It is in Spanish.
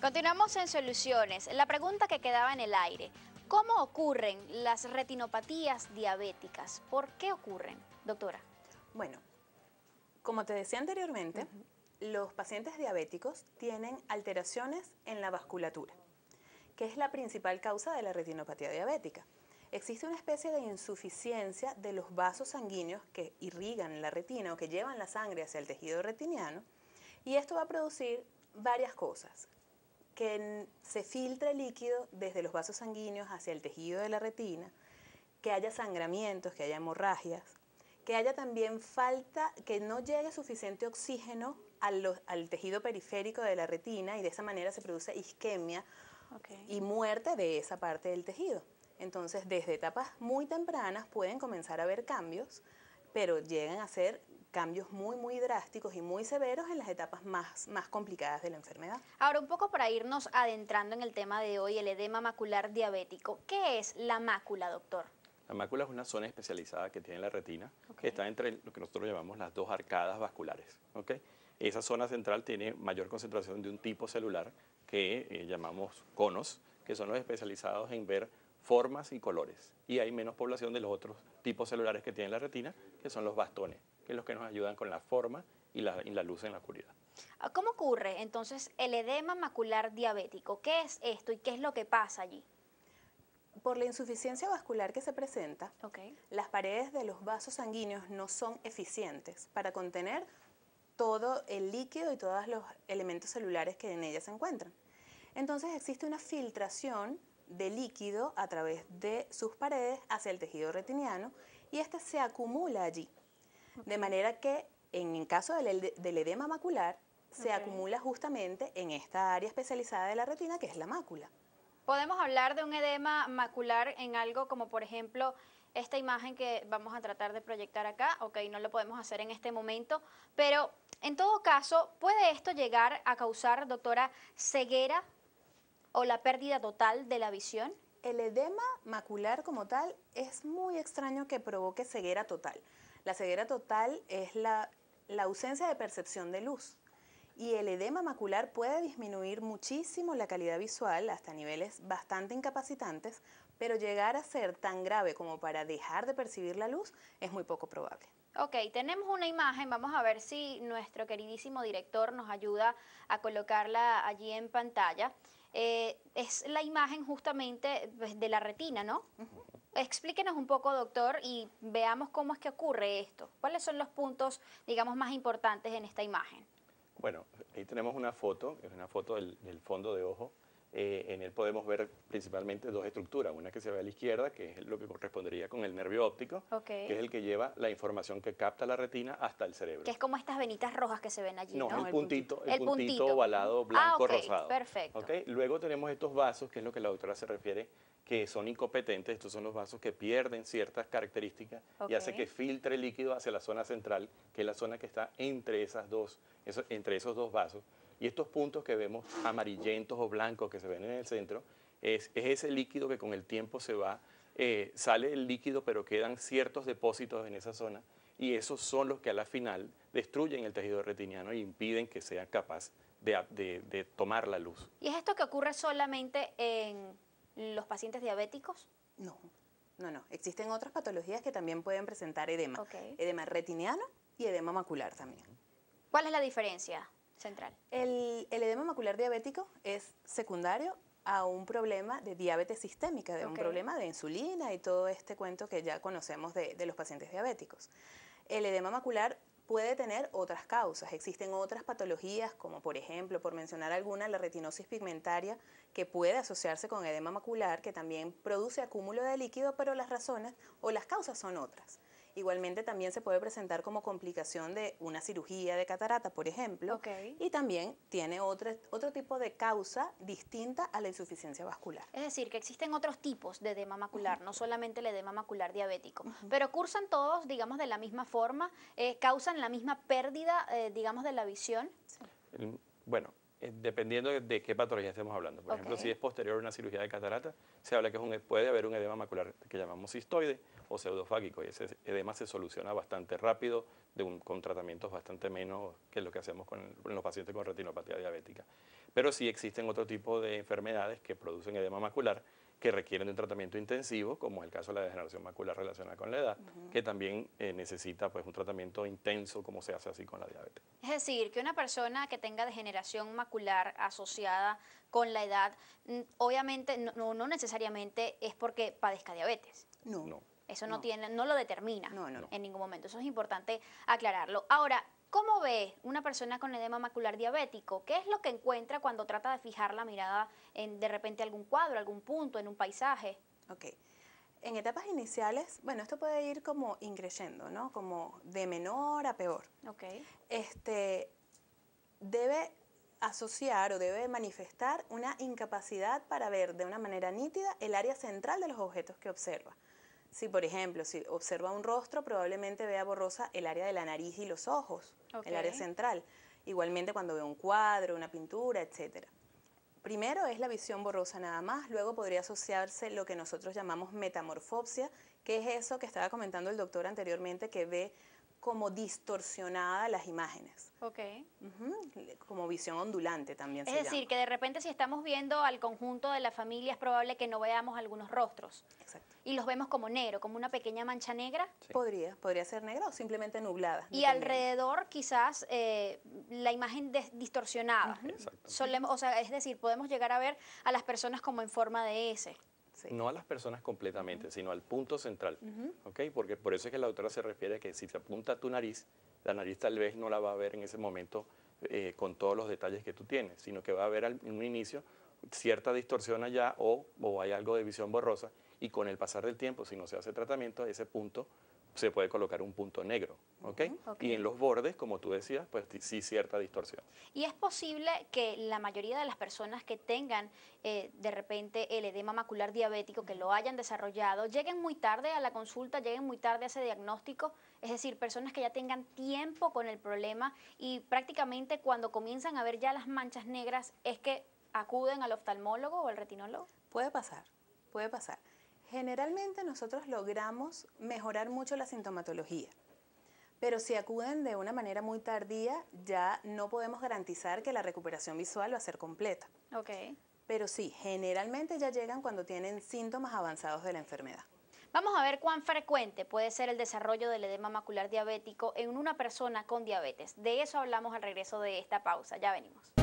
Continuamos en Soluciones. La pregunta que quedaba en el aire: ¿cómo ocurren las retinopatías diabéticas? ¿Por qué ocurren, doctora? Bueno, como te decía anteriormente, los pacientes diabéticos tienen alteraciones en la vasculatura, que es la principal causa de la retinopatía diabética. Existe una especie de insuficiencia de los vasos sanguíneos que irrigan la retina o que llevan la sangre hacia el tejido retiniano, y esto va a producir varias cosas: que se filtre líquido desde los vasos sanguíneos hacia el tejido de la retina, que haya sangramientos, que haya hemorragias, que haya también falta, que no llegue suficiente oxígeno al tejido periférico de la retina, y de esa manera se produce isquemia y muerte de esa parte del tejido. Entonces, desde etapas muy tempranas pueden comenzar a haber cambios, pero llegan a ser cambios muy drásticos y muy severos en las etapas más complicadas de la enfermedad. Ahora, un poco para irnos adentrando en el tema de hoy, el edema macular diabético. ¿Qué es la mácula, doctor? La mácula es una zona especializada que tiene la retina, que está entre lo que nosotros llamamos las dos arcadas vasculares. Esa zona central tiene mayor concentración de un tipo celular que llamamos conos, que son los especializados en ver formas y colores. Y hay menos población de los otros tipos celulares que tiene la retina, que son los bastones, que es los que nos ayudan con la forma y la luz en la oscuridad. ¿Cómo ocurre entonces el edema macular diabético? ¿Qué es esto y qué es lo que pasa allí? Por la insuficiencia vascular que se presenta, las paredes de los vasos sanguíneos no son eficientes para contener todo el líquido y todos los elementos celulares que en ellas se encuentran. Entonces existe una filtración de líquido a través de sus paredes hacia el tejido retiniano, y este se acumula allí. De manera que en caso del edema macular, se acumula justamente en esta área especializada de la retina, que es la mácula. Podemos hablar de un edema macular en algo como, por ejemplo, esta imagen que vamos a tratar de proyectar acá. No lo podemos hacer en este momento, pero en todo caso, ¿puede esto llegar a causar, doctora, ceguera o la pérdida total de la visión? El edema macular como tal es muy extraño que provoque ceguera total. La ceguera total es la ausencia de percepción de luz. Y el edema macular puede disminuir muchísimo la calidad visual hasta niveles bastante incapacitantes, pero llegar a ser tan grave como para dejar de percibir la luz es muy poco probable. Tenemos una imagen, vamos a ver si nuestro queridísimo director nos ayuda a colocarla allí en pantalla. Es la imagen justamente de la retina, ¿no? Explíquenos un poco, doctor, y veamos cómo es que ocurre esto. ¿Cuáles son los puntos, digamos, más importantes en esta imagen? Bueno, ahí tenemos una foto, es una foto del fondo de ojo. En él podemos ver principalmente dos estructuras, una que se ve a la izquierda, que es lo que correspondería con el nervio óptico, que es el que lleva la información que capta la retina hasta el cerebro. Que es como estas venitas rojas que se ven allí, ¿no? No, el puntito ovalado blanco-rosado. Perfecto. Luego tenemos estos vasos, que es lo que la doctora se refiere, que son incompetentes. Estos son los vasos que pierden ciertas características y hace que filtre el líquido hacia la zona central, que es la zona que está entre esos dos vasos. Y estos puntos que vemos amarillentos o blancos que se ven en el centro, es ese líquido que con el tiempo se va, sale el líquido, pero quedan ciertos depósitos en esa zona, y esos son los que a la final destruyen el tejido retiniano y impiden que sea capaz de tomar la luz. ¿Y es esto que ocurre solamente en los pacientes diabéticos? No. Existen otras patologías que también pueden presentar edema. Edema retiniano y edema macular también. ¿Cuál es la diferencia central? El edema macular diabético es secundario a un problema de diabetes sistémica, de un problema de insulina y todo este cuento que ya conocemos de los pacientes diabéticos. El edema macular puede tener otras causas. Existen otras patologías, como por ejemplo, por mencionar alguna, la retinosis pigmentaria, que puede asociarse con edema macular, que también produce acúmulo de líquido, pero las razones o las causas son otras. Igualmente también se puede presentar como complicación de una cirugía de catarata, por ejemplo, y también tiene otro tipo de causa distinta a la insuficiencia vascular. Es decir, que existen otros tipos de edema macular, no solamente el edema macular diabético, pero cursan todos, digamos, de la misma forma, causan la misma pérdida, digamos, de la visión. Bueno, dependiendo de qué patología estemos hablando. Por ejemplo, Ok. si es posterior a una cirugía de catarata, se habla que puede haber un edema macular que llamamos cistoide o pseudofágico, y ese edema se soluciona bastante rápido con tratamientos bastante menos que lo que hacemos con los pacientes con retinopatía diabética. Pero sí existen otro tipo de enfermedades que producen edema macular que requieren de un tratamiento intensivo, como es el caso de la degeneración macular relacionada con la edad, que también necesita pues, un tratamiento intenso, como se hace así con la diabetes. Es decir, que una persona que tenga degeneración macular asociada con la edad, obviamente no necesariamente es porque padezca diabetes. No. Eso no No. no lo determina No. en ningún momento. Eso es importante aclararlo. Ahora, ¿cómo ve una persona con edema macular diabético? ¿Qué es lo que encuentra cuando trata de fijar la mirada en de repente algún cuadro, algún punto, en un paisaje? Ok. En etapas iniciales, bueno, esto puede ir como increyendo, ¿no? Como de menor a peor. Ok. Debe asociar o debe manifestar una incapacidad para ver de una manera nítida el área central de los objetos que observa. Si, por ejemplo, si observa un rostro, probablemente vea borrosa el área de la nariz y los ojos, Ok. el área central. Igualmente cuando ve un cuadro, una pintura, etcétera. Primero es la visión borrosa nada más, luego podría asociarse lo que nosotros llamamos metamorfopsia, que es eso que estaba comentando el doctor anteriormente, que ve como distorsionadas las imágenes. Ok. Como visión ondulante también Es se decir, llama. que de repente si estamos viendo al conjunto de la familia es probable que no veamos algunos rostros Exacto. y los vemos como negro, como una pequeña mancha negra. Sí. Podría ser negra o simplemente nublada. Y dependiendo. alrededor quizás la imagen distorsionada. Exacto. O sea, es decir, podemos llegar a ver a las personas como en forma de S. Sí. No a las personas completamente, sino al punto central, ¿ok? Porque por eso es que la doctora se refiere a que si se apunta a tu nariz, la nariz tal vez no la va a ver en ese momento con todos los detalles que tú tienes, sino que va a ver en un inicio cierta distorsión allá o hay algo de visión borrosa, y con el pasar del tiempo, si no se hace tratamiento, ese punto se puede colocar un punto negro, ¿ok? Ok. Y en los bordes, como tú decías, pues sí cierta distorsión. Y es posible que la mayoría de las personas que tengan de repente el edema macular diabético, que lo hayan desarrollado, lleguen muy tarde a la consulta, lleguen muy tarde a ese diagnóstico. Es decir, personas que ya tengan tiempo con el problema y prácticamente cuando comienzan a ver ya las manchas negras es que acuden al oftalmólogo o al retinólogo. Puede pasar, puede pasar. Generalmente nosotros logramos mejorar mucho la sintomatología, pero si acuden de una manera muy tardía, ya no podemos garantizar que la recuperación visual va a ser completa. Ok. Pero sí, generalmente ya llegan cuando tienen síntomas avanzados de la enfermedad. Vamos a ver cuán frecuente puede ser el desarrollo del edema macular diabético en una persona con diabetes. De eso hablamos al regreso de esta pausa. Ya venimos.